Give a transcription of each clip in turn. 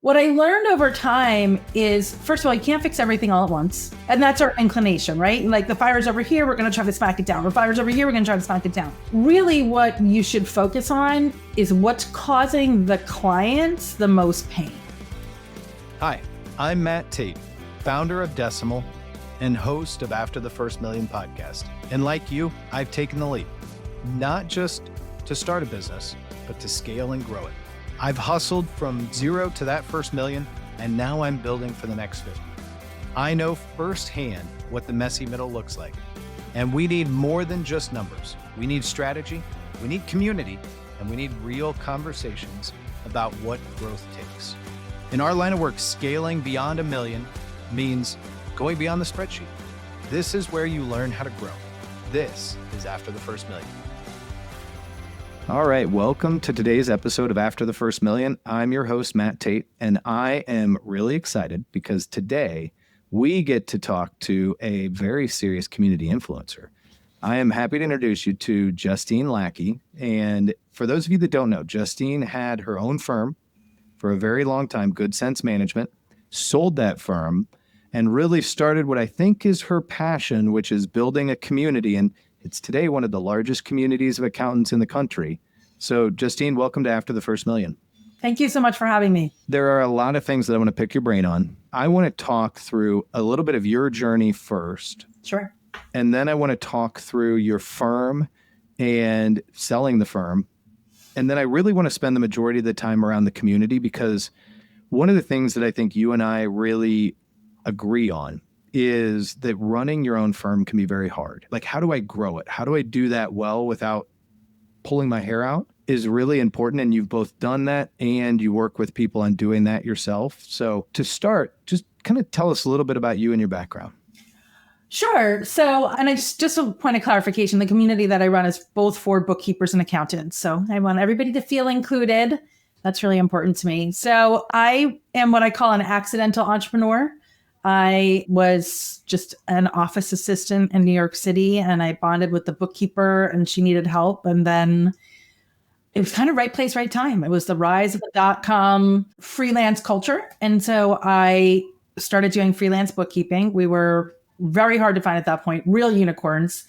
What I learned over time is, first of all, you can't fix everything all at once. And that's our inclination, right? Like the fire's over here, we're going to try to smack it down. The fire's over here, we're going to try to smack it down. Really what you should focus on is what's causing the clients the most pain. Hi, I'm Matt Tate, founder of Decimal and host of After the First Million podcast. And like you, I've taken the leap, not just to start a business, but to scale and grow it. I've hustled from zero to that first million, and now I'm building for the next 50. I know firsthand what the messy middle looks like, and we need more than just numbers. We need strategy, we need community, and we need real conversations about what growth takes. In our line of work, scaling beyond $1 million means going beyond the spreadsheet. This is where you learn how to grow. This is After the First Million. All right, welcome to today's episode of After the First Million. I'm your host, Matt Tate, and I am really excited because today we get to talk to a very serious community influencer. I am happy to introduce you to Justine Lackey. And for those of you that don't know, Justine had her own firm for a very long time, Good Sense Management, sold that firm, and really started what I think is her passion, which is building a community. And it's today one of the largest communities of accountants in the country. So Justine, welcome to After the First Million. Thank you so much for having me. There are a lot of things that I want to pick your brain on. I want to talk through a little bit of your journey first. Sure. And then I want to talk through your firm and selling the firm. And then I really want to spend the majority of the time around the community, because one of the things that I think you and I really agree on is that running your own firm can be very hard. Like, how do I grow it? How do I do that well without pulling my hair out is really important. And you've both done that and you work with people on doing that yourself. So to start, just kind of tell us a little bit about you and your background. Sure. So, and I just a point of clarification, the community that I run is both for bookkeepers and accountants. So I want everybody to feel included. That's really important to me. So I am what I call an accidental entrepreneur. I was just an office assistant in New York City, and I bonded with the bookkeeper and she needed help. And then it was kind of right place, right time. It was the rise of the .com freelance culture. And so I started doing freelance bookkeeping. We were very hard to find at that point, real unicorns.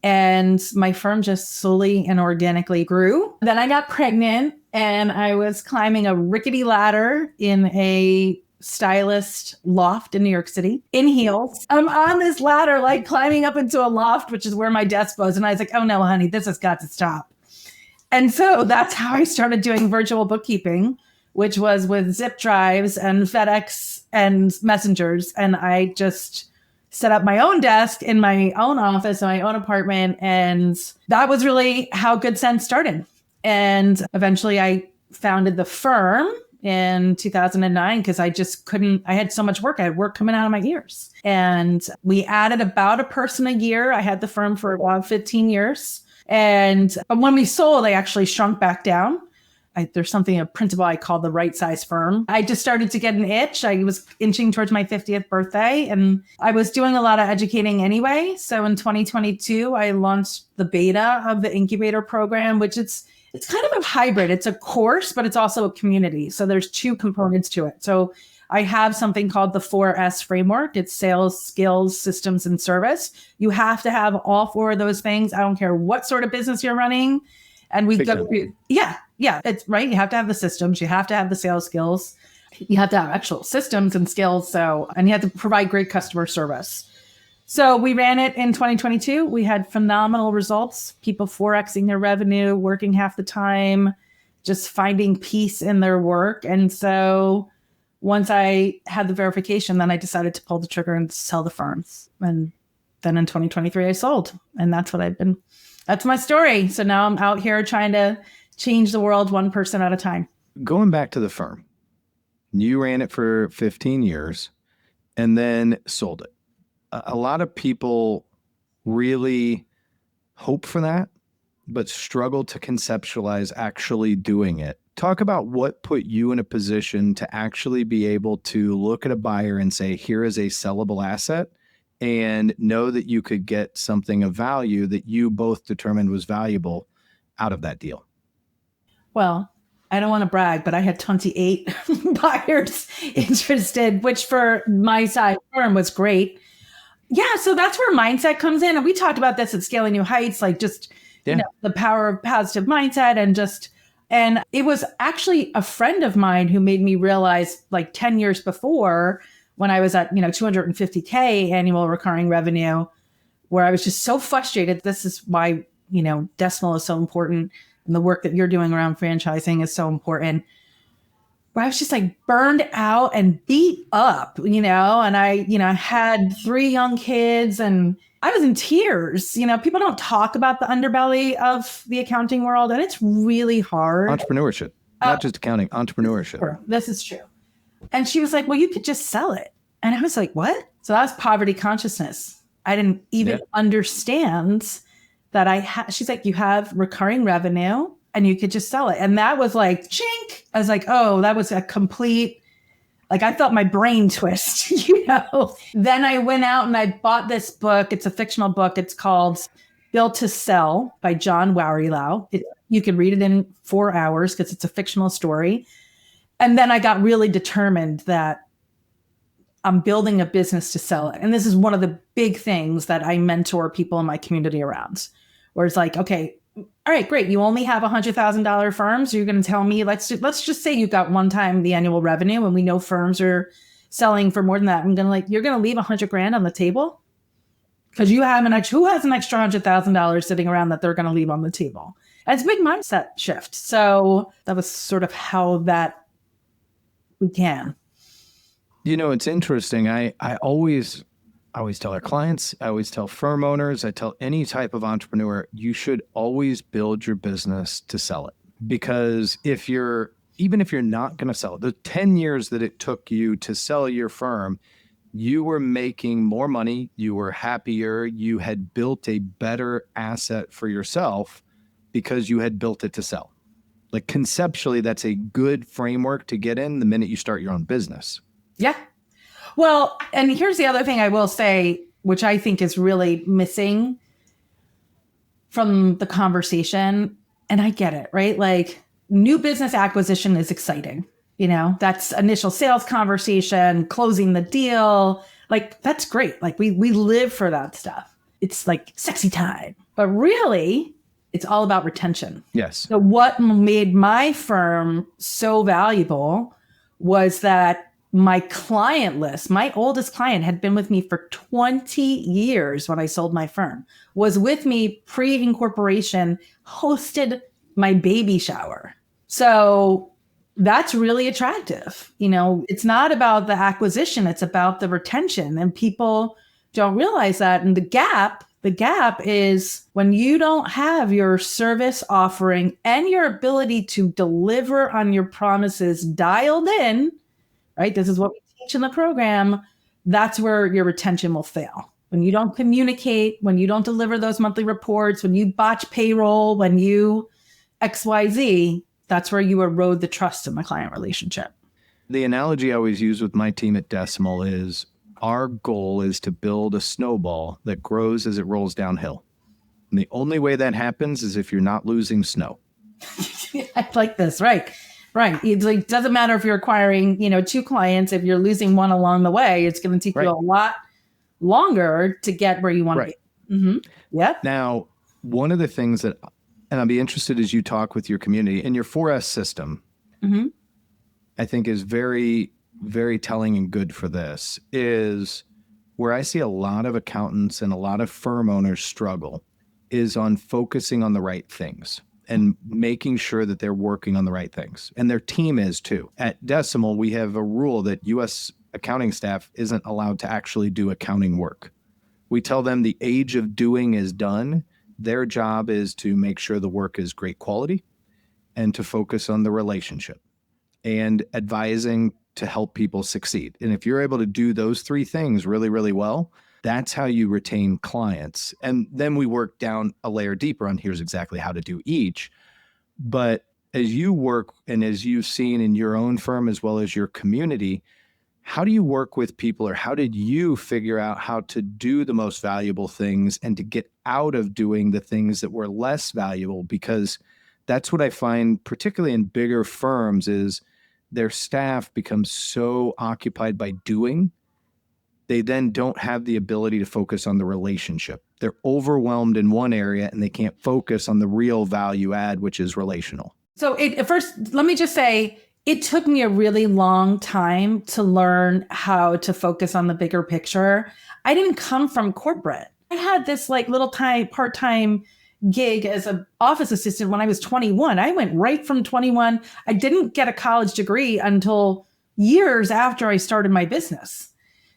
And my firm just slowly and organically grew. Then I got pregnant and I was climbing a rickety ladder in a stylist loft in New York City in heels. I'm on this ladder, like climbing up into a loft, which is where my desk was. And I was like, oh no, honey, this has got to stop. And so that's how I started doing virtual bookkeeping, which was with zip drives and FedEx and messengers. And I just set up my own desk in my own office, in my own apartment. And that was really how Good Sense started. And eventually I founded the firm in 2009 because I just couldn't, I had so much work. I had work coming out of my ears. And we added about a person a year. I had the firm for about 15 years. But when we sold, I actually shrunk back down. There's something, a principle I call the right size firm. I just started to get an itch. I was inching towards my 50th birthday and I was doing a lot of educating anyway. So in 2022, I launched the beta of the Incubator program, which it's kind of a hybrid. It's a course, but it's also a community. So there's two components to it. So I have something called the 4S framework. It's sales, skills, systems, and service. You have to have all four of those things. I don't care what sort of business you're running. And we go, yeah, it's right. You have to have the systems. You have to have the sales skills. You have to have actual systems and skills. And you have to provide great customer service. So we ran it in 2022. We had phenomenal results. People 4Xing their revenue, working half the time, just finding peace in their work. And so once I had the verification, then I decided to pull the trigger and sell the firms. And then in 2023, I sold. And that's my story. So now I'm out here trying to change the world one person at a time. Going back to the firm, you ran it for 15 years and then sold it. A lot of people really hope for that, but struggle to conceptualize actually doing it. Talk about what put you in a position to actually be able to look at a buyer and say, here is a sellable asset, and know that you could get something of value that you both determined was valuable out of that deal. Well, I don't want to brag, but I had 28 buyers interested, which for my size firm was great. Yeah, so that's where mindset comes in. And we talked about this at Scaling New Heights, like just, the power of positive mindset and it was actually a friend of mine who made me realize like 10 years before when I was at, 250K annual recurring revenue, where I was just so frustrated. This is why, Decimal is so important and the work that you're doing around franchising is so important. Where I was just like burned out and beat up, and I, had 3 young kids and I was in tears. People don't talk about the underbelly of the accounting world, and it's really hard. Entrepreneurship, not just accounting, entrepreneurship. Sure, this is true. And she was like, well, you could just sell it. And I was like, what? So that was poverty consciousness. I didn't even understand that she's like, you have recurring revenue and you could just sell it. And that was like, chink. I was like, oh, that was a complete, like I felt my brain twist, Then I went out and I bought this book. It's a fictional book. It's called Built to Sell by John Warilau. You can read it in 4 hours because it's a fictional story. And then I got really determined that I'm building a business to sell it. And this is one of the big things that I mentor people in my community around, where it's like, okay, all right, great. You only have $100,000 firms. You're going to tell me, let's just say you got one time the annual revenue and we know firms are selling for more than that. You're going to leave $100,000 on the table because you have who has an extra $100,000 sitting around that they're going to leave on the table? And it's a big mindset shift. So that was sort of how that began. It's interesting. I always tell our clients, I always tell firm owners, I tell any type of entrepreneur, you should always build your business to sell it. Because even if you're not going to sell it, the 10 years that it took you to sell your firm, you were making more money, you were happier, you had built a better asset for yourself because you had built it to sell. Like conceptually, that's a good framework to get in the minute you start your own business. Yeah. Well, and here's the other thing I will say, which I think is really missing from the conversation. And I get it, right? Like new business acquisition is exciting. That's initial sales conversation, closing the deal. Like that's great. Like we live for that stuff. It's like sexy time. But really, it's all about retention. Yes. So what made my firm so valuable was that my client list, my oldest client had been with me for 20 years when I sold my firm, was with me pre-incorporation, hosted my baby shower. So that's really attractive. It's not about the acquisition, it's about the retention. And people don't realize that. And the gap is when you don't have your service offering and your ability to deliver on your promises dialed in, right? This is what we teach in the program. That's where your retention will fail. When you don't communicate, when you don't deliver those monthly reports, when you botch payroll, when you XYZ, that's where you erode the trust in the client relationship. The analogy I always use with my team at Decimal is our goal is to build a snowball that grows as it rolls downhill. And the only way that happens is if you're not losing snow. I like this, right? Right. It doesn't matter if you're acquiring, 2 clients. If you're losing one along the way, it's going to take you a lot longer to get where you want to be. Mm-hmm. Yeah. Now, one of the things that, and I'd be interested as you talk with your community and your 4S system, I think is very, very telling and good for this, is where I see a lot of accountants and a lot of firm owners struggle is on focusing on the right things and making sure that they're working on the right things. And their team is too. At Decimal, we have a rule that U.S. accounting staff isn't allowed to actually do accounting work. We tell them the age of doing is done. Their job is to make sure the work is great quality and to focus on the relationship and advising to help people succeed. And if you're able to do those 3 things really, really well, that's how you retain clients. And then we work down a layer deeper on here's exactly how to do each. But as you work and as you've seen in your own firm as well as your community, how do you work with people, or how did you figure out how to do the most valuable things and to get out of doing the things that were less valuable? Because that's what I find, particularly in bigger firms, is their staff becomes so occupied by doing, they then don't have the ability to focus on the relationship. They're overwhelmed in one area and they can't focus on the real value add, which is relational. So first, let me just say, it took me a really long time to learn how to focus on the bigger picture. I didn't come from corporate. I had this like little part-time gig as an office assistant when I was 21. I went right from 21. I didn't get a college degree until years after I started my business.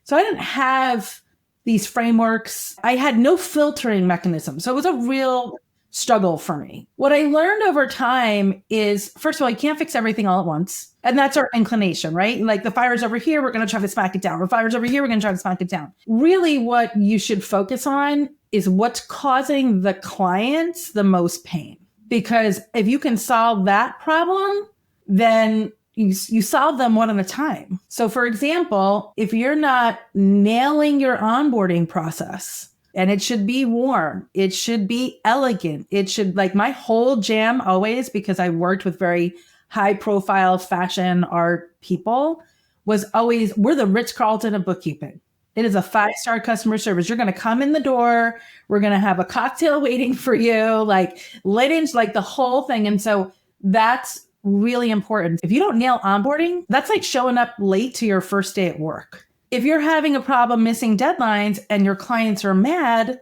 So I didn't have these frameworks. I had no filtering mechanism. So it was a real struggle for me. What I learned over time is, first of all, you can't fix everything all at once. And that's our inclination, right? Like the fire's over here, we're going to try to smack it down. The fire's over here, we're going to try to smack it down. Really what you should focus on is what's causing the clients the most pain. Because if you can solve that problem, then you solve them one at a time. So for example, if you're not nailing your onboarding process, and it should be warm, it should be elegant, it should, like my whole jam always, because I worked with very high profile fashion art people, was always, we're the Ritz-Carlton of bookkeeping. It is a 5-star customer service. You're going to come in the door. We're going to have a cocktail waiting for you, like linens, like the whole thing. And so that's really important. If you don't nail onboarding, that's like showing up late to your first day at work. If you're having a problem missing deadlines and your clients are mad,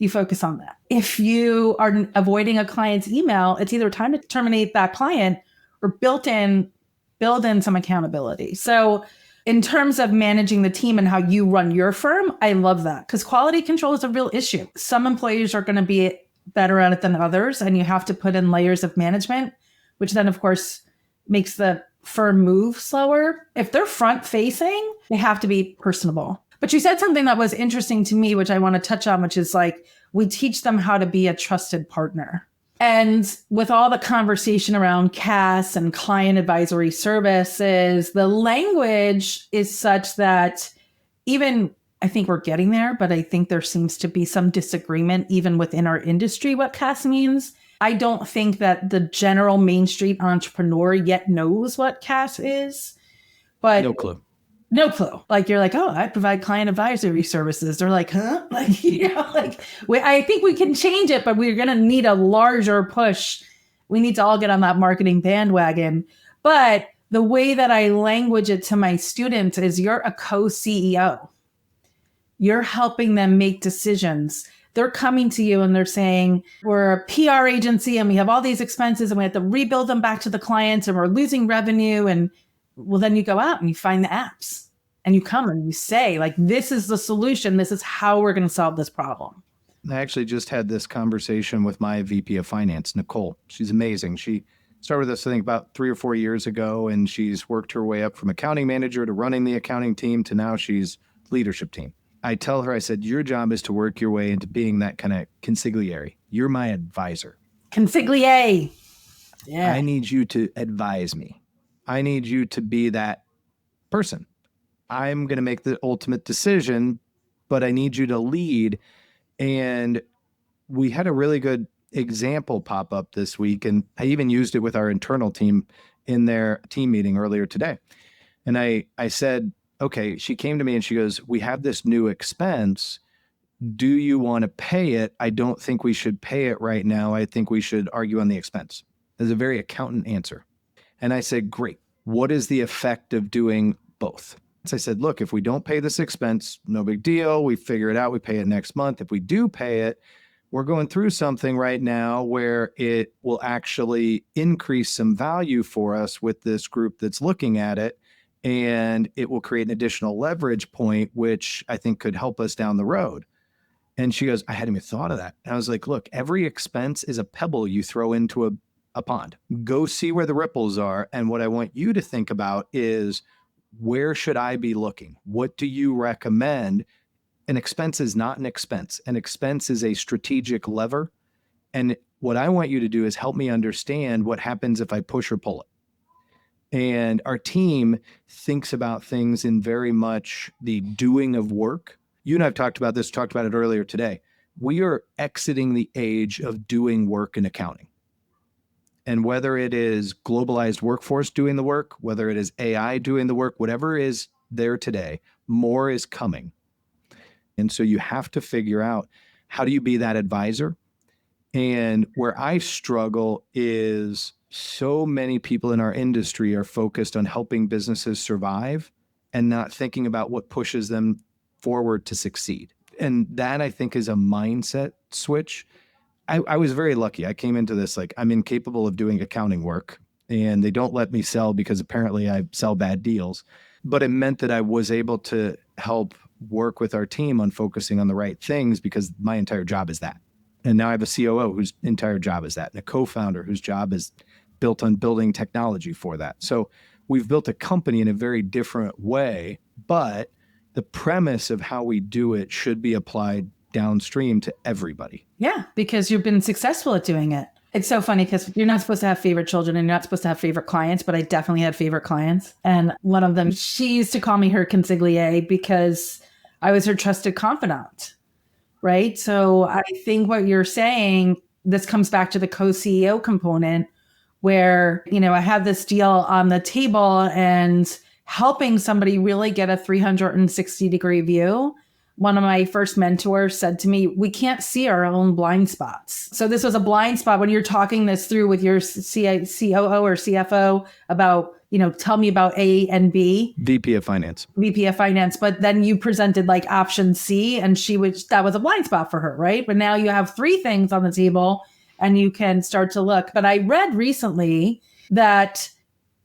you focus on that. If you are avoiding a client's email, it's either time to terminate that client or build in some accountability. So in terms of managing the team and how you run your firm, I love that because quality control is a real issue. Some employees are going to be better at it than others, and you have to put in layers of management, which then, of course, makes the firm move slower. If they're front facing, they have to be personable. But you said something that was interesting to me, which I want to touch on, which is like, we teach them how to be a trusted partner. And with all the conversation around CAS and client advisory services, the language is such that even, I think we're getting there, but I think there seems to be some disagreement even within our industry what CAS means. I don't think that the general Main Street entrepreneur yet knows what CAS is, but no clue. Like you're like, oh, I provide client advisory services. They're like, huh? Like, I think we can change it, but we're going to need a larger push. We need to all get on that marketing bandwagon. But the way that I language it to my students is you're a co-CEO. You're helping them make decisions. They're coming to you and they're saying, we're a PR agency and we have all these expenses and we have to rebuild them back to the clients and we're losing revenue. And well, then you go out and you find the apps and you come and you say, like, this is the solution. This is how we're going to solve this problem. I actually just had this conversation with my VP of Finance, Nicole. She's amazing. She started with us, I think, about 3 or 4 years ago, and she's worked her way up from accounting manager to running the accounting team to now she's leadership team. I tell her, I said, your job is to work your way into being that kind of consigliere. You're my advisor. Consigliere. Yeah. I need you to advise me. I need you to be that person. I'm going to make the ultimate decision, but I need you to lead. And we had a really good example pop up this week. And I even used it with our internal team in their team meeting earlier today. And I said, okay, she came to me and she goes, we have this new expense. Do you want to pay it? I don't think we should pay it right now. I think we should argue on the expense. That's a very accountant answer. And I said, great. What is the effect of doing both? So I said, look, if we don't pay this expense, no big deal. We figure it out. We pay it next month. If we do pay it, we're going through something right now where it will actually increase some value for us with this group that's looking at it. And it will create an additional leverage point, which I think could help us down the road. And she goes, I hadn't even thought of that. And I was like, look, every expense is a pebble you throw into a pond. Go see where the ripples are. And what I want you to think about is, where should I be looking? What do you recommend? An expense is not an expense. An expense is a strategic lever. And what I want you to do is help me understand what happens if I push or pull it. And our team thinks about things in very much the doing of work. You and I have talked about this, talked about it earlier today. We are exiting the age of doing work in accounting. And whether it is globalized workforce doing the work, whether it is AI doing the work, whatever is there today, more is coming. And so you have to figure out, how do you be that advisor? And where I struggle is so many people in our industry are focused on helping businesses survive and not thinking about what pushes them forward to succeed. And that, I think, is a mindset switch. I was very lucky. I came into this like, I'm incapable of doing accounting work, and they don't let me sell because apparently I sell bad deals. But it meant that I was able to help work with our team on focusing on the right things, because my entire job is that. And now I have a COO whose entire job is that, and a co-founder whose job is built on building technology for that. So we've built a company in a very different way, but the premise of how we do it should be applied downstream to everybody. Yeah, because you've been successful at doing it. It's so funny because you're not supposed to have favorite children and you're not supposed to have favorite clients, but I definitely had favorite clients. And one of them, she used to call me her consigliere because I was her trusted confidant, right? So I think what you're saying, this comes back to the co-CEO component where, I have this deal on the table and helping somebody really get a 360-degree view. One of my first mentors said to me, we can't see our own blind spots. So this was a blind spot when you're talking this through with your COO or CFO about, tell me about A and B. VP of Finance. But then you presented like option C, and that was a blind spot for her, right? But now you have three things on the table and you can start to look. But I read recently that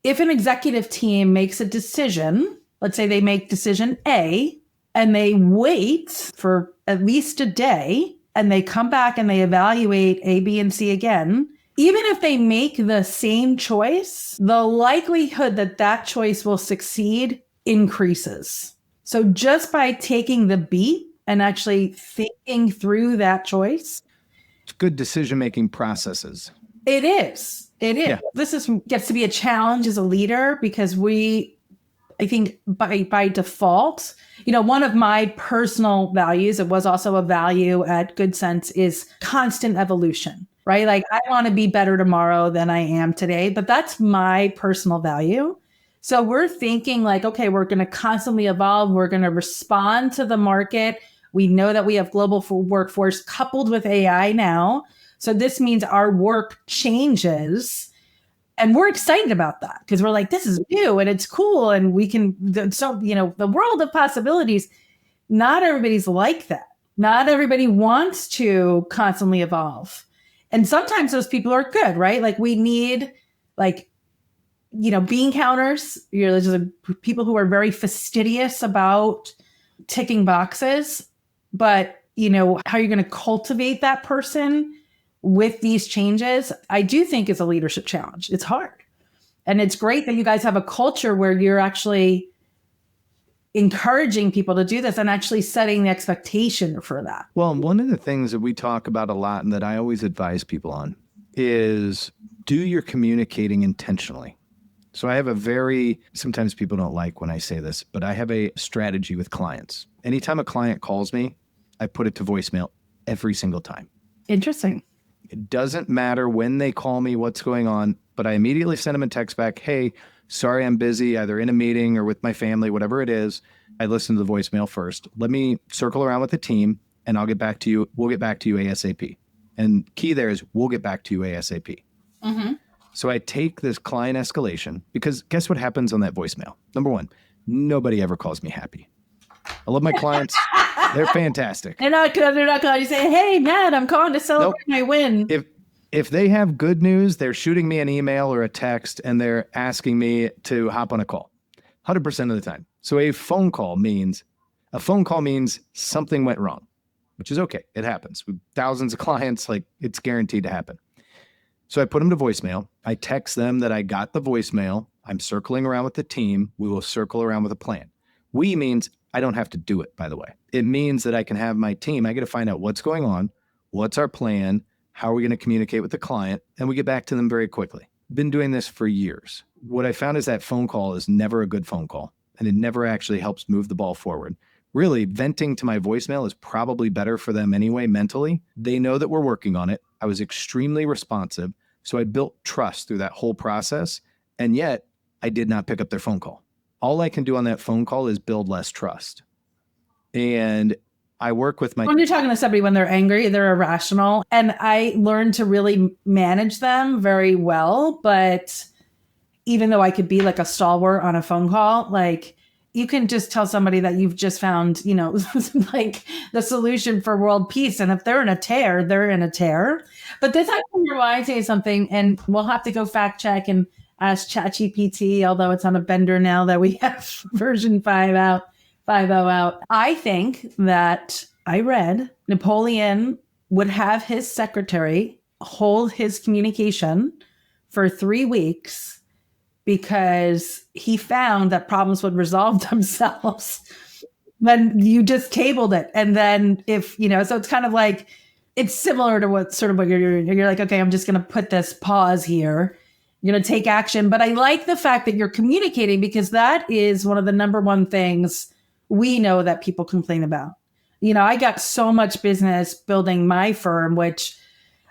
if an executive team makes a decision, let's say they make decision A, and they wait for at least a day, and they come back and they evaluate A, B, and C again, even if they make the same choice, the likelihood that that choice will succeed increases. So just by taking the beat and actually thinking through that choice. It's good decision-making processes. It is. Yeah. This gets to be a challenge as a leader because I think by default, one of my personal values, it was also a value at Good Sense, is constant evolution, right? Like I want to be better tomorrow than I am today, but that's my personal value. So we're thinking like, okay, we're going to constantly evolve. We're going to respond to the market. We know that we have global workforce coupled with AI now. So this means our work changes. And we're excited about that because we're like, this is new and it's cool. And we can, the world of possibilities, not everybody's like that. Not everybody wants to constantly evolve. And sometimes those people are good, right? Like we need bean counters. There's people who are very fastidious about ticking boxes, but how you're going to cultivate that person with these changes, I do think is a leadership challenge. It's hard. And it's great that you guys have a culture where you're actually encouraging people to do this and actually setting the expectation for that. Well, one of the things that we talk about a lot and that I always advise people on is do your communicating intentionally. So I have sometimes people don't like when I say this, but I have a strategy with clients. Anytime a client calls me, I put it to voicemail every single time. Interesting. It doesn't matter when they call me, what's going on, but I immediately send them a text back. Hey, sorry, I'm busy, either in a meeting or with my family, whatever it is. I listen to the voicemail first. Let me circle around with the team and I'll get back to you. We'll get back to you ASAP. And key there is we'll get back to you ASAP. Mm-hmm. So I take this client escalation because guess what happens on that voicemail? Number one, nobody ever calls me happy. I love my clients. They're fantastic. They're not calling you say, hey, Matt, I'm calling to celebrate my win. If they have good news, they're shooting me an email or a text and they're asking me to hop on a call 100% of the time. So a phone call means something went wrong, which is okay. It happens with thousands of clients. Like it's guaranteed to happen. So I put them to voicemail. I text them that I got the voicemail. I'm circling around with the team. We will circle around with a plan. We means I don't have to do it, by the way. It means that I can have my team. I get to find out what's going on, what's our plan, how are we going to communicate with the client, and we get back to them very quickly. Been doing this for years. What I found is that phone call is never a good phone call, and it never actually helps move the ball forward. Really, venting to my voicemail is probably better for them anyway, mentally. They know that we're working on it. I was extremely responsive. So I built trust through that whole process. And yet I did not pick up their phone call. All I can do on that phone call is build less trust. And I work with my... When you're talking to somebody when they're angry, they're irrational. And I learned to really manage them very well. But even though I could be like a stalwart on a phone call, like you can just tell somebody that you've just found, you know, like the solution for world peace. And if they're in a tear, they're in a tear. But this actually reminds me of something, and we'll have to go fact check and ask ChatGPT, although it's on a bender now that we have version 5.0 out. I think that I read Napoleon would have his secretary hold his communication for 3 weeks because he found that problems would resolve themselves when you just tabled it. And then if, you know, so it's kind of like, it's similar to what you're like, okay, I'm just going to put this pause here. You're going to take action. But I like the fact that you're communicating, because that is one of the number one things we know that people complain about. You know, I got so much business building my firm, which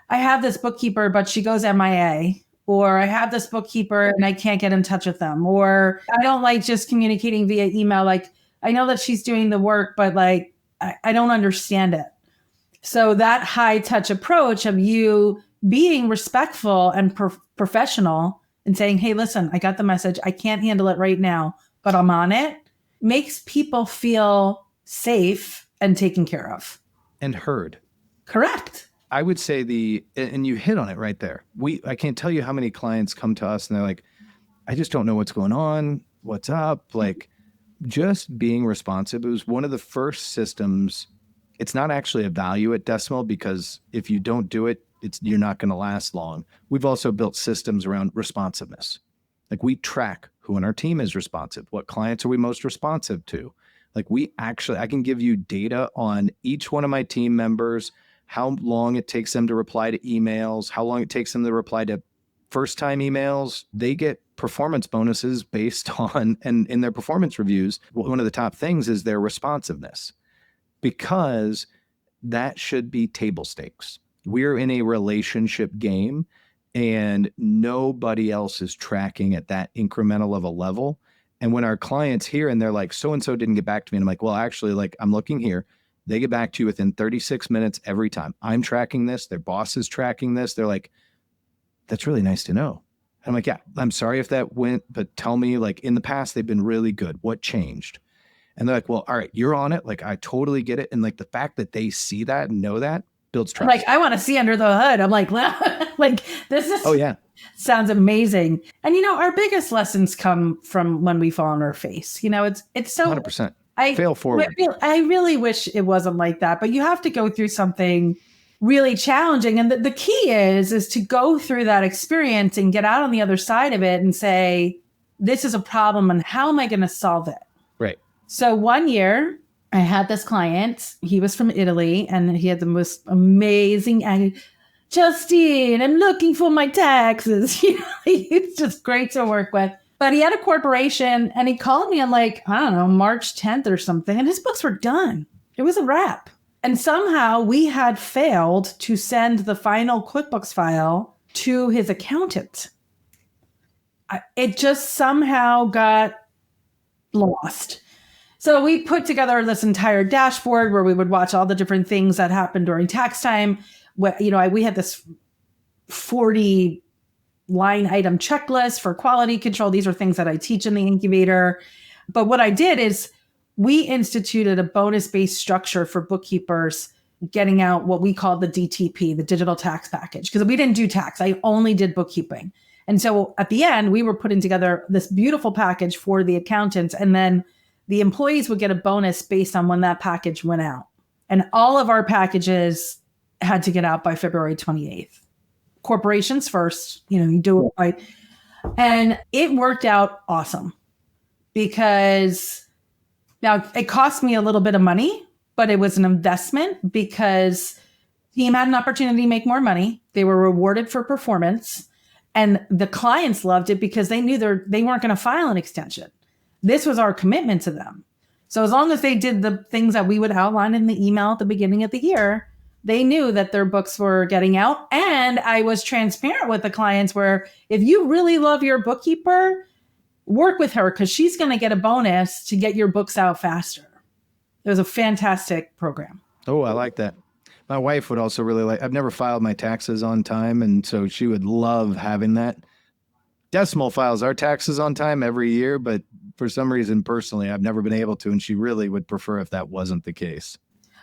I have this bookkeeper, but she goes MIA, or I have this bookkeeper and I can't get in touch with them, or I don't like just communicating via email. Like, I know that she's doing the work, but like, I don't understand it. So that high touch approach of you being respectful and professional and saying, hey, listen, I got the message. I can't handle it right now, but I'm on it, makes people feel safe and taken care of. And heard. Correct. I would say and you hit on it right there. I can't tell you how many clients come to us and they're like, I just don't know what's going on. What's up? Like, just being responsive. It was one of the first systems. It's not actually a value at Decimal, because if you don't do it, you're not going to last long. We've also built systems around responsiveness. Like, we track who in our team is responsive. What clients are we most responsive to? Like, I can give you data on each one of my team members, how long it takes them to reply to emails, how long it takes them to reply to first-time emails. They get performance bonuses based on, and in their performance reviews, one of the top things is their responsiveness, because that should be table stakes. We're in a relationship game, and nobody else is tracking at that incremental of a level. And when our clients hear and they're like, so-and-so didn't get back to me, and I'm like, well, actually, like, I'm looking here. They get back to you within 36 minutes every time. I'm tracking this. Their boss is tracking this. They're like, that's really nice to know. And I'm like, yeah, I'm sorry if that went, but tell me, like, in the past, they've been really good. What changed? And they're like, well, all right, you're on it. Like, I totally get it. And like, the fact that they see that and know that builds trust. Like, I want to see under the hood. I'm like, well, like, this is, oh yeah, sounds amazing. And, you know, our biggest lessons come from when we fall on our face. You know, it's so 100%. Fail forward. I really wish it wasn't like that, but you have to go through something really challenging. And the key is to go through that experience and get out on the other side of it and say, this is a problem and how am I going to solve it? Right. So one year I had this client, he was from Italy, and he had the most amazing, Justine, I'm looking for my taxes. You know, he's just great to work with. But he had a corporation, and he called me on, like, I don't know, March 10th or something, and his books were done. It was a wrap. And somehow we had failed to send the final QuickBooks file to his accountant. It just somehow got lost. So we put together this entire dashboard where we would watch all the different things that happened during tax time. You know, we had this 40 line item checklist for quality control. These are things that I teach in the incubator. But what I did is we instituted a bonus-based structure for bookkeepers, getting out what we call the DTP, the digital tax package, because we didn't do tax. I only did bookkeeping. And so at the end, we were putting together this beautiful package for the accountants, and then the employees would get a bonus based on when that package went out. And all of our packages had to get out by February 28th. Corporations first, you know, you do it right. And it worked out awesome, because now it cost me a little bit of money, but it was an investment because the team had an opportunity to make more money. They were rewarded for performance, and the clients loved it because they knew they weren't going to file an extension. This was our commitment to them. So as long as they did the things that we would outline in the email at the beginning of the year, they knew that their books were getting out. And I was transparent with the clients where if you really love your bookkeeper, work with her because she's going to get a bonus to get your books out faster. It was a fantastic program. Oh, I like that. My wife would also really like, I've never filed my taxes on time. And so she would love having that. Decimal files our taxes on time every year, but for some reason, personally, I've never been able to. And she really would prefer if that wasn't the case.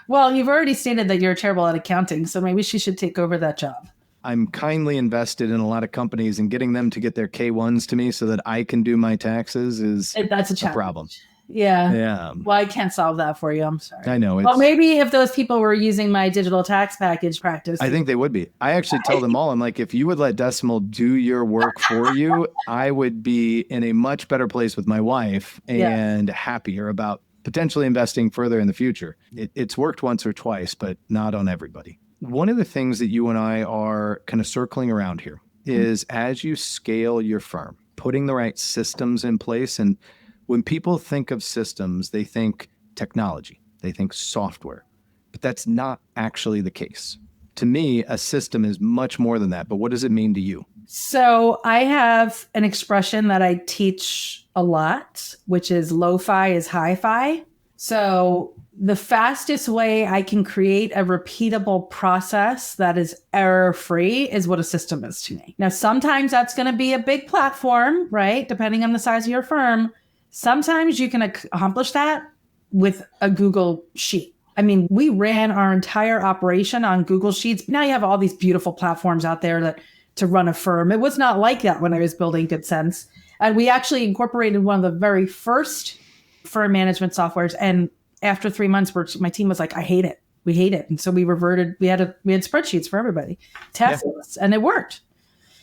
Well, you've already stated that you're terrible at accounting, so maybe she should take over that job. I'm kindly invested in a lot of companies, and getting them to get their K-1s to me so that I can do my taxes is that's a problem. Yeah. Yeah. Well, I can't solve that for you. I'm sorry. I know. Well, maybe if those people were using my digital tax package practice. I think they would be. I actually tell them all, I'm like, if you would let Decimal do your work for you, I would be in a much better place with my wife and happier about potentially investing further in the future. It's worked once or twice, but not on everybody. One of the things that you and I are kind of circling around here is as you scale your firm, putting the right systems in place. And when people think of systems, they think technology, they think software, but that's not actually the case. To me, a system is much more than that. But what does it mean to you? So I have an expression that I teach a lot, which is lo-fi is hi-fi. So the fastest way I can create a repeatable process that is error-free is what a system is to me. Now, sometimes that's going to be a big platform, right? Depending on the size of your firm. Sometimes you can accomplish that with a Google Sheet. I mean, we ran our entire operation on Google Sheets. Now you have all these beautiful platforms out there to run a firm. It was not like that when I was building Good Sense. And we actually incorporated one of the very first firm management softwares. And after 3 months, my team was like, I hate it. We hate it. And so we reverted, we had spreadsheets for everybody, test lists, and it worked.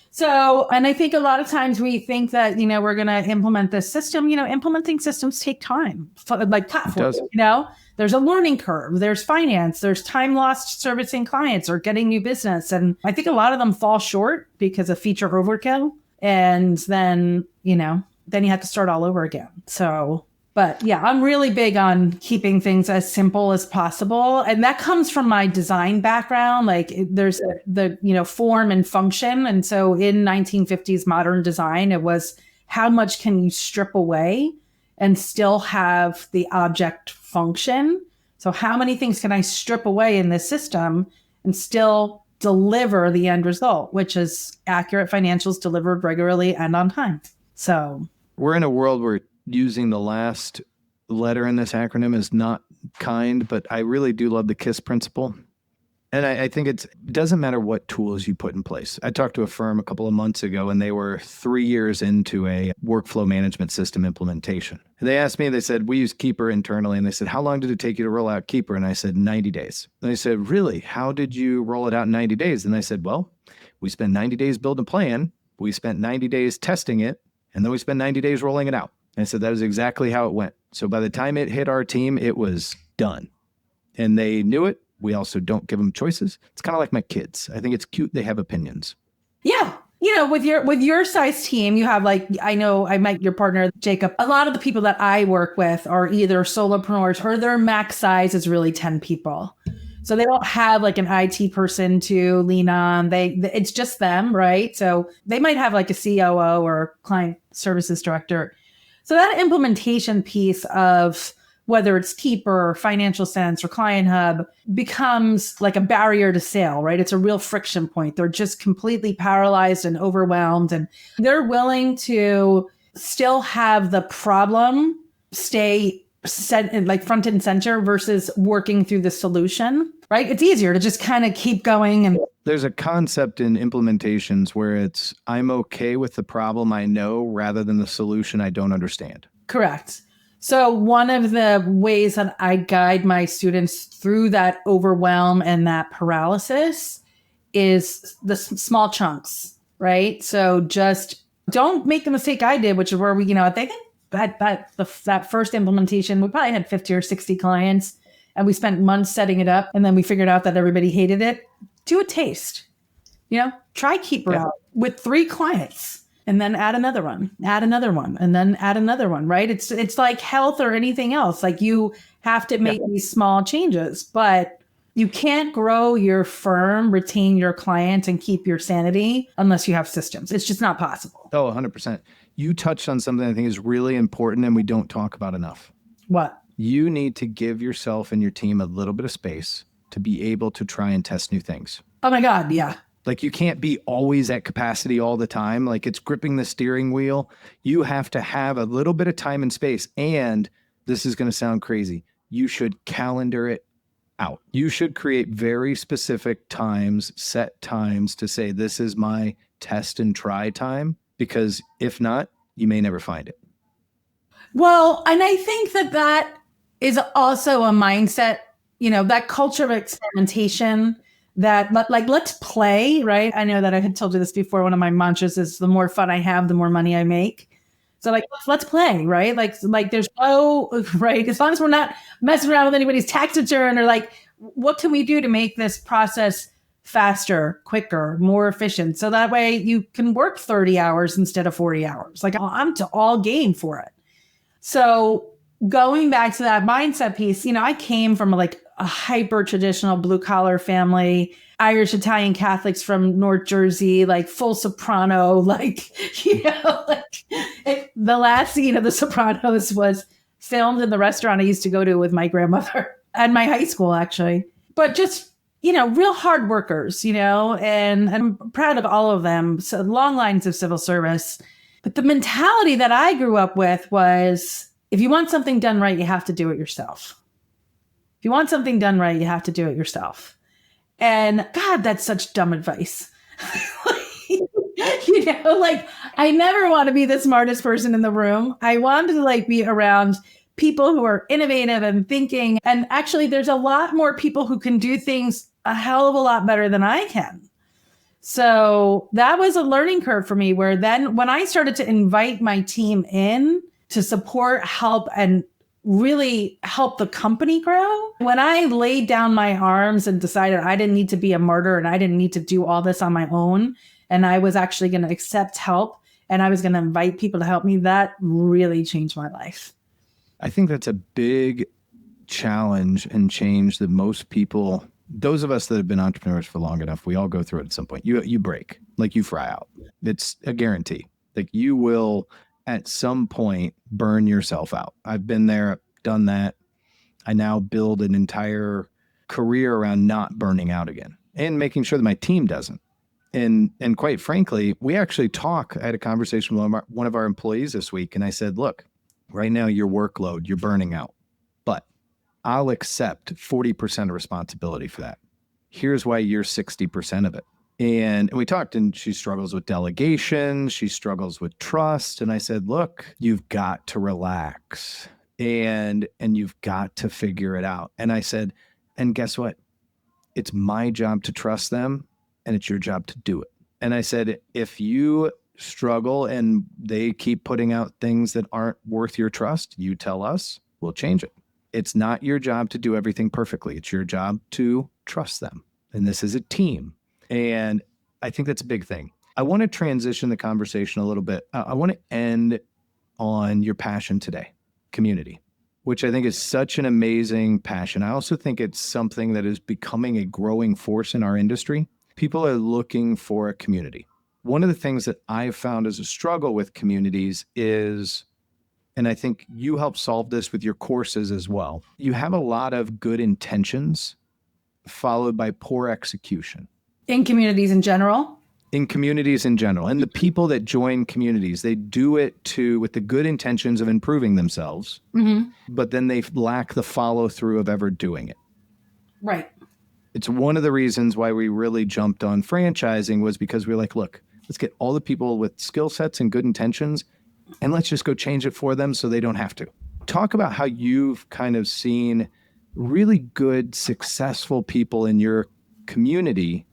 So, and I think a lot of times we think that, we're going to implement this system, implementing systems take time, like platforms, there's a learning curve, there's finance, there's time lost servicing clients or getting new business. And I think a lot of them fall short because of feature overkill. And then, then you have to start all over again. So, but yeah, I'm really big on keeping things as simple as possible. And that comes from my design background. Like there's the, form and function. And so in 1950s modern design, it was how much can you strip away and still have the object function? So how many things can I strip away in this system and still deliver the end result, which is accurate financials delivered regularly and on time? So we're in a world where using the last letter in this acronym is not kind, but I really do love the KISS principle. And I think it doesn't matter what tools you put in place. I talked to a firm a couple of months ago, and they were 3 years into a workflow management system implementation. And they asked me, they said, we use Keeper internally. And they said, how long did it take you to roll out Keeper? And I said, 90 days. And they said, really? How did you roll it out in 90 days? And I said, well, we spent 90 days building a plan. We spent 90 days testing it. And then we spent 90 days rolling it out. And I said, that is exactly how it went. So by the time it hit our team, it was done. And they knew it. We also don't give them choices. It's kind of like my kids. I think it's cute. They have opinions. Yeah. With your size team, you have I know I met your partner, Jacob. A lot of the people that I work with are either solopreneurs or their max size is really 10 people. So they don't have an IT person to lean on. It's just them, right? So they might have a COO or client services director. So that implementation piece of whether it's Keeper or Financial Sense or Client Hub becomes a barrier to sale, right? It's a real friction point. They're just completely paralyzed and overwhelmed, and they're willing to still have the problem stay set front and center versus working through the solution, right? It's easier to just kind of keep going. And there's a concept in implementations where it's, I'm okay with the problem I know rather than the solution I don't understand. Correct. So one of the ways that I guide my students through that overwhelm and that paralysis is the small chunks, right? So just don't make the mistake I did, which is where we, I think that first implementation, we probably had 50 or 60 clients and we spent months setting it up. And then we figured out that everybody hated it. Do a taste, try Keeper out with 3 clients. And then add another one, and then add another one, right? It's like health or anything else. You have to make these small changes. But, You can't grow your firm, retain your clients, and keep your sanity unless you have systems. It's just not possible. Oh, 100%. You touched on something I think is really important and we don't talk about enough. What? You need to give yourself and your team a little bit of space to be able to try and test new things. Oh my God, yeah. Like you can't be always at capacity all the time. Like it's gripping the steering wheel. You have to have a little bit of time and space. And this is going to sound crazy. You should calendar it out. You should create very specific times, set times to say, this is my test and try time, because if not, you may never find it. Well, and I think that is also a mindset, that culture of experimentation, that like, let's play, right? I know that I had told you this before. One of my mantras is the more fun I have, the more money I make. So like, let's play, right? Like there's right. As long as we're not messing around with anybody's tax return or like, what can we do to make this process faster, quicker, more efficient? So that way you can work 30 hours instead of 40 hours. Like I'm to all game for it. So going back to that mindset piece, I came from like a hyper traditional blue collar family, Irish, Italian Catholics from North Jersey, like full soprano, like, the last scene of The Sopranos was filmed in the restaurant I used to go to with my grandmother at my high school, actually. But just, real hard workers, and I'm proud of all of them. So long lines of civil service. But the mentality that I grew up with was, if you want something done right, you have to do it yourself. If you want something done right, you have to do it yourself. And God, that's such dumb advice. I never want to be the smartest person in the room. I want to be around people who are innovative and thinking. And actually, there's a lot more people who can do things a hell of a lot better than I can. So that was a learning curve for me, where then when I started to invite my team in to support, help, and really help the company grow, when I laid down my arms and decided I didn't need to be a martyr and I didn't need to do all this on my own, and I was actually going to accept help and I was going to invite people to help me, that really changed my life. I think that's a big challenge and change that most people, those of us that have been entrepreneurs for long enough, we all go through it at some point. You break, like you fry out. It's a guarantee. Like you will at some point burn yourself out. I've been there, done that. I now build an entire career around not burning out again and making sure that my team doesn't. And quite frankly, we actually I had a conversation with one of our employees this week, and I said, look, right now your workload, you're burning out, but I'll accept 40% of responsibility for that. Here's why you're 60% of it. And we talked, and she struggles with delegation. She struggles with trust. And I said, look, you've got to relax and you've got to figure it out. And I said, and guess what? It's my job to trust them and it's your job to do it. And I said, if you struggle and they keep putting out things that aren't worth your trust, you tell us, we'll change it. It's not your job to do everything perfectly. It's your job to trust them. And this is a team. And I think that's a big thing. I want to transition the conversation a little bit. I want to end on your passion today, community, which I think is such an amazing passion. I also think it's something that is becoming a growing force in our industry. People are looking for a community. One of the things that I've found as a struggle with communities is, and I think you help solve this with your courses as well, you have a lot of good intentions followed by poor execution. In communities in general? In communities in general. And the people that join communities, they do it with the good intentions of improving themselves, but then they lack the follow through of ever doing it. Right. It's one of the reasons why we really jumped on franchising, was because we were like, look, let's get all the people with skill sets and good intentions, and let's just go change it for them so they don't have to. Talk about how you've kind of seen really good, successful people in your community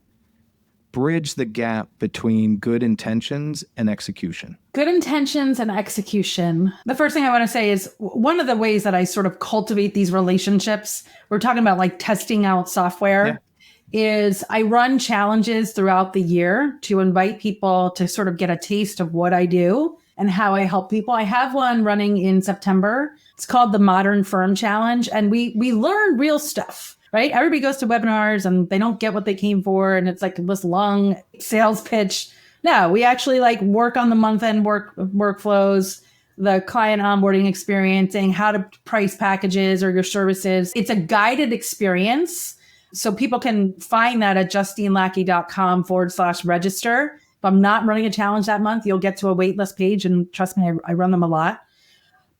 bridge the gap between good intentions and execution. Good intentions and execution. The first thing I want to say is one of the ways that I sort of cultivate these relationships, we're talking about like testing out software, is I run challenges throughout the year to invite people to sort of get a taste of what I do and how I help people. I have one running in September. It's called the Modern Firm Challenge. And we learn real stuff, right? Everybody goes to webinars and they don't get what they came for. And it's like this long sales pitch. No, we actually like work on the month-end workflows, the client onboarding experiencing, how to price packages or your services. It's a guided experience. So people can find that at justinelackey.com/register. If I'm not running a challenge that month, you'll get to a waitlist page. And trust me, I run them a lot.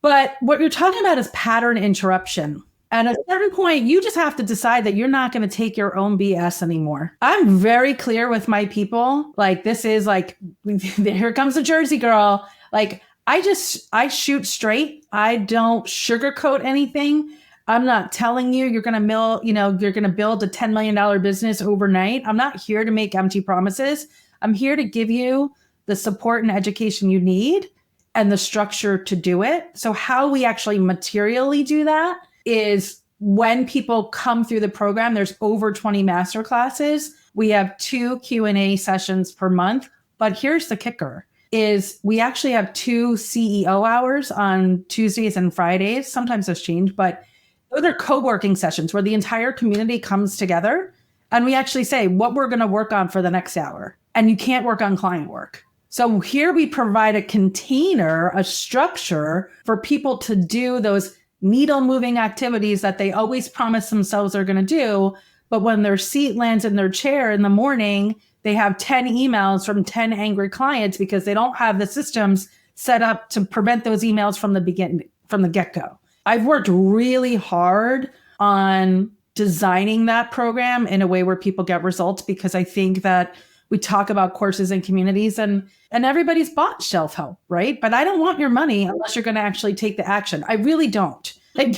But what you're talking about is pattern interruption. At a certain point, you just have to decide that you're not going to take your own BS anymore. I'm very clear with my people. Like, this is like, here comes the Jersey girl. Like, I shoot straight. I don't sugarcoat anything. I'm not telling you you're going to you're going to build a $10 million business overnight. I'm not here to make empty promises. I'm here to give you the support and education you need and the structure to do it. So how we actually materially do that is when people come through the program, there's over 20 master classes. We have 2 Q&A sessions per month. But here's the kicker is we actually have 2 CEO hours on Tuesdays and Fridays. Sometimes those change, but those are co-working sessions where the entire community comes together and we actually say what we're going to work on for the next hour. And you can't work on client work. So here we provide a container, a structure for people to do those needle moving activities that they always promise themselves they're going to do. But when their seat lands in their chair in the morning, they have 10 emails from 10 angry clients because they don't have the systems set up to prevent those emails from the get-go. I've worked really hard on designing that program in a way where people get results because I think that we talk about courses and communities and everybody's bought shelf help, right? But I don't want your money unless you're going to actually take the action. I really don't. Like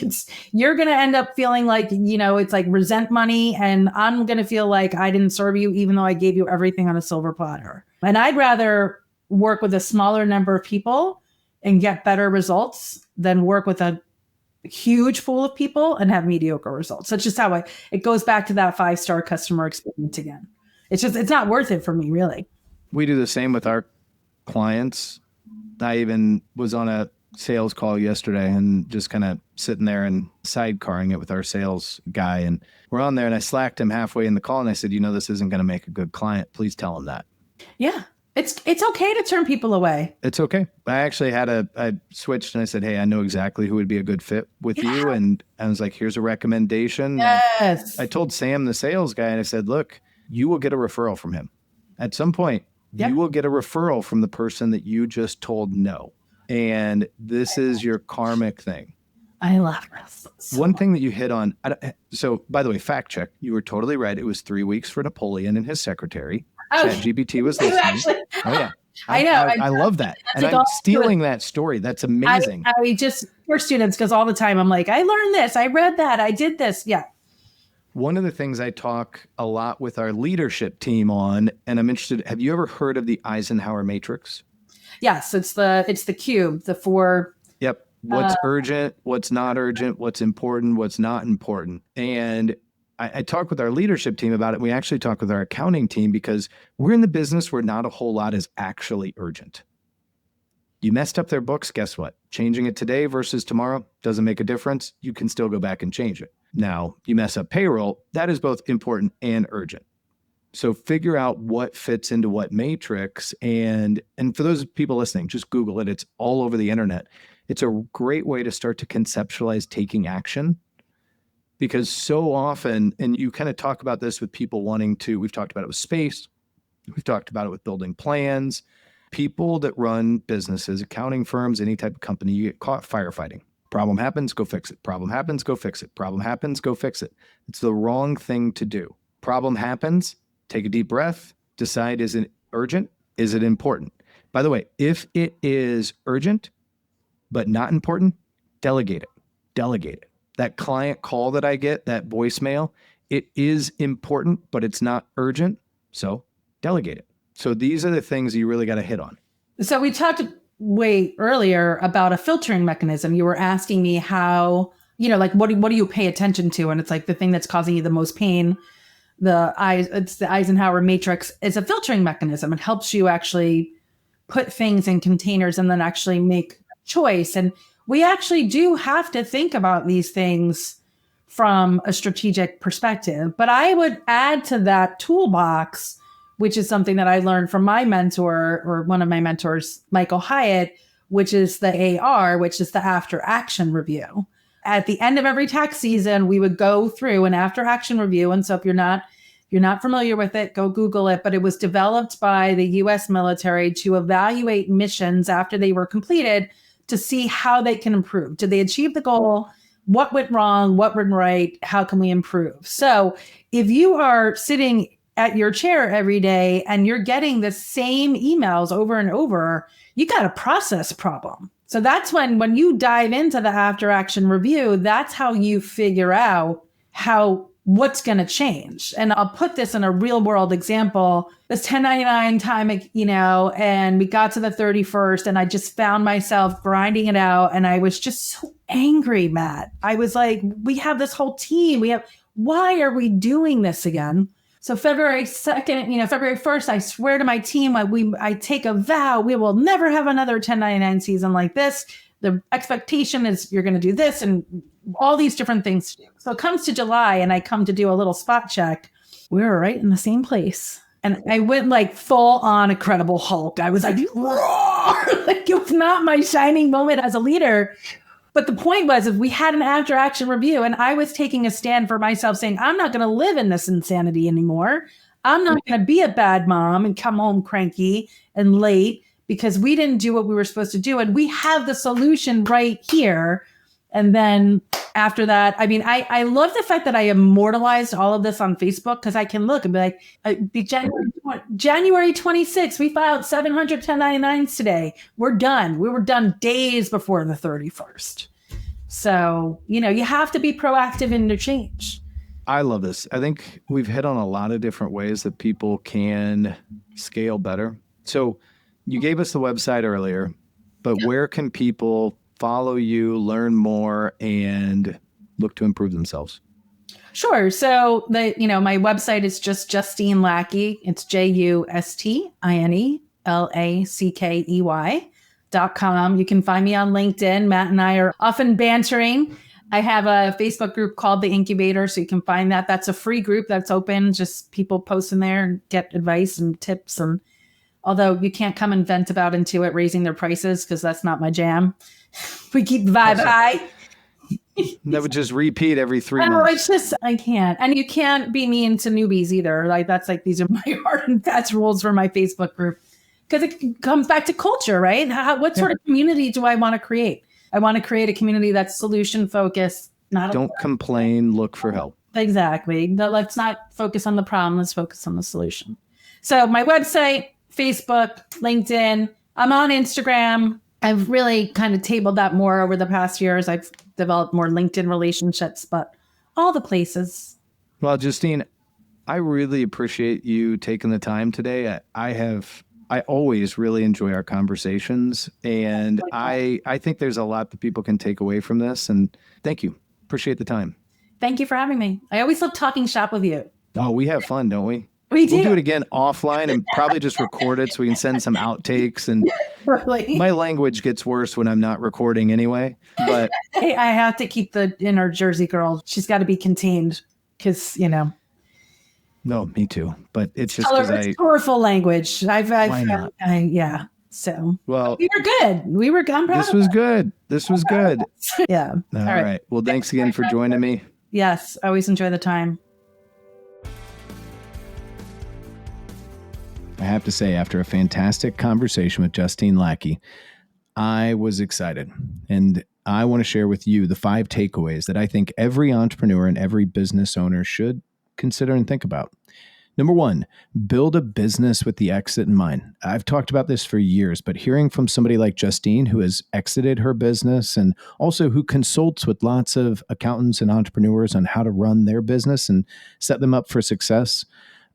you're going to end up feeling like, it's like resent money and I'm going to feel like I didn't serve you even though I gave you everything on a silver platter. And I'd rather work with a smaller number of people and get better results than work with a huge pool of people and have mediocre results. That's just how it goes back to that 5-star customer experience again. It's not worth it for me, really. We do the same with our clients. I even was on a sales call yesterday and just kind of sitting there and sidecarring it with our sales guy. And we're on there and I slacked him halfway in the call and I said, this isn't going to make a good client. Please tell him that. Yeah. It's okay to turn people away. It's okay. I actually I switched and I said, hey, I know exactly who would be a good fit with you. And I was like, here's a recommendation. Yes. I told Sam, the sales guy, and I said, look, you will get a referral from him. At some point, you will get a referral from the person that you just told no. And this is your karmic thing. I love this. One thing that you hit on. So, by the way, fact check. You were totally right. It was 3 weeks for Napoleon and his secretary. ChatGPT was listening. Oh, yeah. I know. I love that. And I'm stealing that story. That's amazing. I just, for students, because all the time I'm like, I learned this. I read that. I did this. Yeah. One of the things I talk a lot with our leadership team on, and I'm interested, have you ever heard of the Eisenhower Matrix? Yes, it's the cube, the 4. Yep. What's urgent, what's not urgent, what's important, what's not important. And I talk with our leadership team about it. We actually talk with our accounting team because we're in the business where not a whole lot is actually urgent. You messed up their books, guess what? Changing it today versus tomorrow doesn't make a difference. You can still go back and change it. Now, you mess up payroll, that is both important and urgent. So figure out what fits into what matrix. And for those people listening, just Google it. It's all over the internet. It's a great way to start to conceptualize taking action. Because so often, and you kind of talk about this with people we've talked about it with space, we've talked about it with building plans, people that run businesses, accounting firms, any type of company, you get caught firefighting. Problem happens, go fix it. Problem happens, go fix it. Problem happens, go fix it. It's the wrong thing to do. Problem happens, take a deep breath, decide, is it urgent? Is it important? By the way, if it is urgent, but not important, delegate it. Delegate it. That client call that I get, that voicemail, it is important, but it's not urgent. So delegate it. So these are the things you really got to hit on. So we talked way earlier about a filtering mechanism. You were asking me how, what do you pay attention to? And it's like the thing that's causing you the most pain. It's the Eisenhower Matrix. It's a filtering mechanism. It helps you actually put things in containers and then actually make a choice. And we actually do have to think about these things from a strategic perspective. But I would add to that toolbox, which is something that I learned from my mentor, or one of my mentors, Michael Hyatt, which is the AR, which is the after action review. At the end of every tax season, we would go through an after action review. And so if you're not familiar with it, go Google it. But it was developed by the US military to evaluate missions after they were completed to see how they can improve. Did they achieve the goal? What went wrong? What went right? How can we improve? So if you are sitting at your chair every day and you're getting the same emails over and over, you got a process problem. So that's when you dive into the after action review, that's how you figure out what's going to change. And I'll put this in a real world example. This 1099 time, and we got to the 31st and I just found myself grinding it out. And I was just so angry, Matt. I was like, we have this whole team. Why are we doing this again? So February 2nd, February 1st, I swear to my team, I take a vow, we will never have another 1099 season like this. The expectation is you're going to do this and all these different things. So it comes to July and I come to do a little spot check. We were right in the same place. And I went like full on Incredible Hulk. I was like, roar! Like it was not my shining moment as a leader. But the point was, if we had an after action review and I was taking a stand for myself saying, I'm not going to live in this insanity anymore. I'm not going to be a bad mom and come home cranky and late because we didn't do what we were supposed to do. And we have the solution right here. And then after that, I love the fact that I immortalized all of this on Facebook because I can look and be like, January 26th, we filed 700 1099s today. We're done. We were done days before the 31st. So, you have to be proactive in your change. I love this. I think we've hit on a lot of different ways that people can scale better. So you gave us the website earlier, but where can people follow you, learn more, and look to improve themselves? Sure. So my website is just Justine Lackey. It's JustineLackey.com. You can find me on LinkedIn. Matt and I are often bantering. I have a Facebook group called the Incubator, so you can find that. That's a free group that's open. Just people post in there and get advice and tips. And although you can't come and vent about Intuit raising their prices because that's not my jam. We keep the vibe high. That would just repeat every 3 months. I can't. And you can't be mean to newbies either. Like that's these are my hard and fast rules for my Facebook group. Because it comes back to culture, right? What sort of community do I want to create? I want to create a community that's solution focused. Don't complain, look for help. Exactly. Let's not focus on the problem. Let's focus on the solution. So my website, Facebook, LinkedIn, I'm on Instagram. I've really kind of tabled that more over the past years. I've developed more LinkedIn relationships, but all the places. Well, Justine, I really appreciate you taking the time today. I always really enjoy our conversations, and I think there's a lot that people can take away from this. And thank you. Appreciate the time. Thank you for having me. I always love talking shop with you. Oh, we have fun, don't we? We do. We'll do it again offline and probably just record it so we can send some outtakes. And my language gets worse when I'm not recording anyway. But hey, I have to keep the inner Jersey girl. She's got to be contained because, No, me too. But it's just because powerful language. Why not? Yeah. So well, we were good. We were good. This was good. This was good. Yeah. All right. Well, thanks again for joining me. Yes. I always enjoy the time. I have to say, after a fantastic conversation with Justine Lackey, I was excited. And I want to share with you the 5 takeaways that I think every entrepreneur and every business owner should consider and think about. Number 1, build a business with the exit in mind. I've talked about this for years, but hearing from somebody like Justine, who has exited her business and also who consults with lots of accountants and entrepreneurs on how to run their business and set them up for success,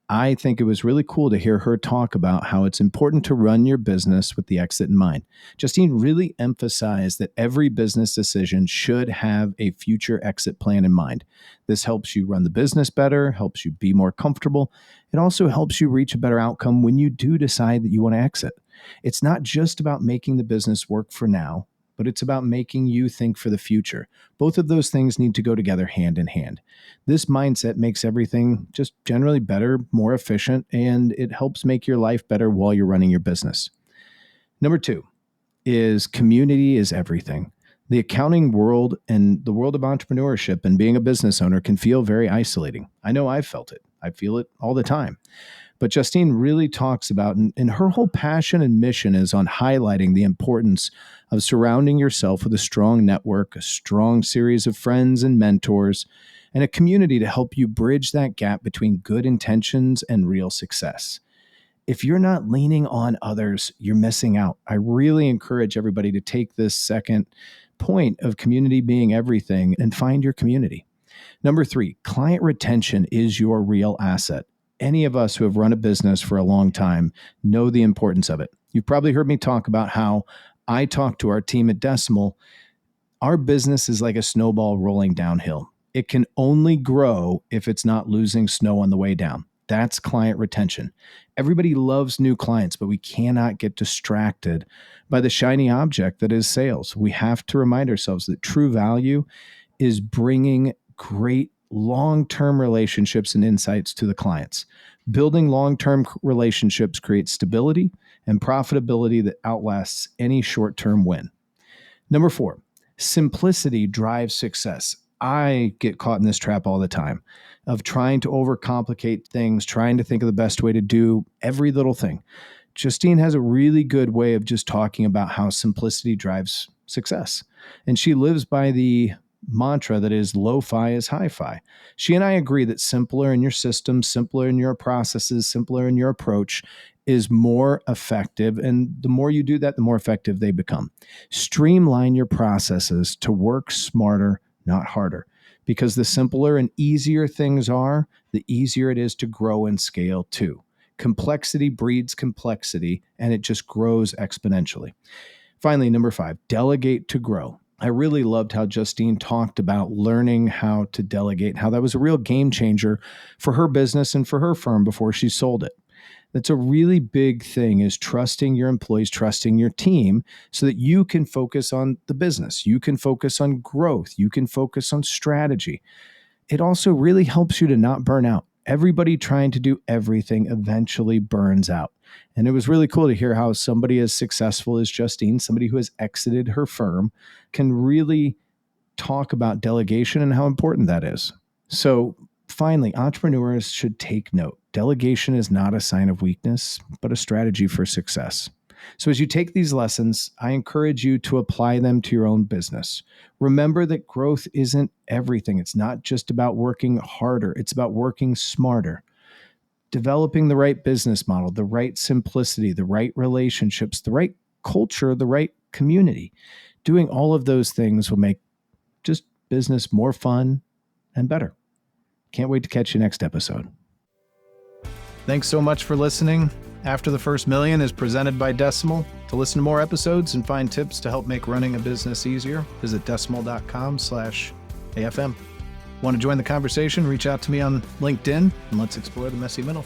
I think it was really cool to hear her talk about how it's important to run your business with the exit in mind. Justine really emphasized that every business decision should have a future exit plan in mind. This helps you run the business better, helps you be more comfortable. It also helps you reach a better outcome when you do decide that you want to exit. It's not just about making the business work for now, but but it's about making you think for the future. Both of those things need to go together hand in hand. This mindset makes everything just generally better, more efficient, and it helps make your life better while you're running your business. Number 2 is community is everything. The accounting world and the world of entrepreneurship and being a business owner can feel very isolating. I know I've felt it. I feel it all the time. But Justine really talks about, and her whole passion and mission is on highlighting the importance of surrounding yourself with a strong network, a strong series of friends and mentors, and a community to help you bridge that gap between good intentions and real success. If you're not leaning on others, you're missing out. I really encourage everybody to take this second point of community being everything and find your community. Number 3, client retention is your real asset. Any of us who have run a business for a long time know the importance of it. You've probably heard me talk about how I talk to our team at Decimal. Our business is like a snowball rolling downhill. It can only grow if it's not losing snow on the way down. That's client retention. Everybody loves new clients, but we cannot get distracted by the shiny object that is sales. We have to remind ourselves that true value is bringing great long-term relationships and insights to the clients. Building long-term relationships creates stability and profitability that outlasts any short-term win. Number 4, simplicity drives success. I get caught in this trap all the time of trying to overcomplicate things, trying to think of the best way to do every little thing. Justine has a really good way of just talking about how simplicity drives success. And she lives by the mantra that is lo-fi is hi-fi. She and I agree that simpler in your system, simpler in your processes, simpler in your approach is more effective. And the more you do that, the more effective they become. Streamline your processes to work smarter, not harder. Because the simpler and easier things are, the easier it is to grow and scale too. Complexity breeds complexity, and it just grows exponentially. Finally, number 5, delegate to grow. I really loved how Justine talked about learning how to delegate, how that was a real game changer for her business and for her firm before she sold it. That's a really big thing, is trusting your employees, trusting your team so that you can focus on the business. You can focus on growth. You can focus on strategy. It also really helps you to not burn out. Everybody trying to do everything eventually burns out. And it was really cool to hear how somebody as successful as Justine, somebody who has exited her firm, can really talk about delegation and how important that is. So finally, entrepreneurs should take note. Delegation is not a sign of weakness, but a strategy for success. So as you take these lessons, I encourage you to apply them to your own business. Remember that growth isn't everything. It's not just about working harder. It's about working smarter. Developing the right business model, the right simplicity, the right relationships, the right culture, the right community. Doing all of those things will make just business more fun and better. Can't wait to catch you next episode. Thanks so much for listening. After the First Million is presented by Decimal. To listen to more episodes and find tips to help make running a business easier, visit decimal.com/AFM. Want to join the conversation? Reach out to me on LinkedIn and let's explore the messy middle.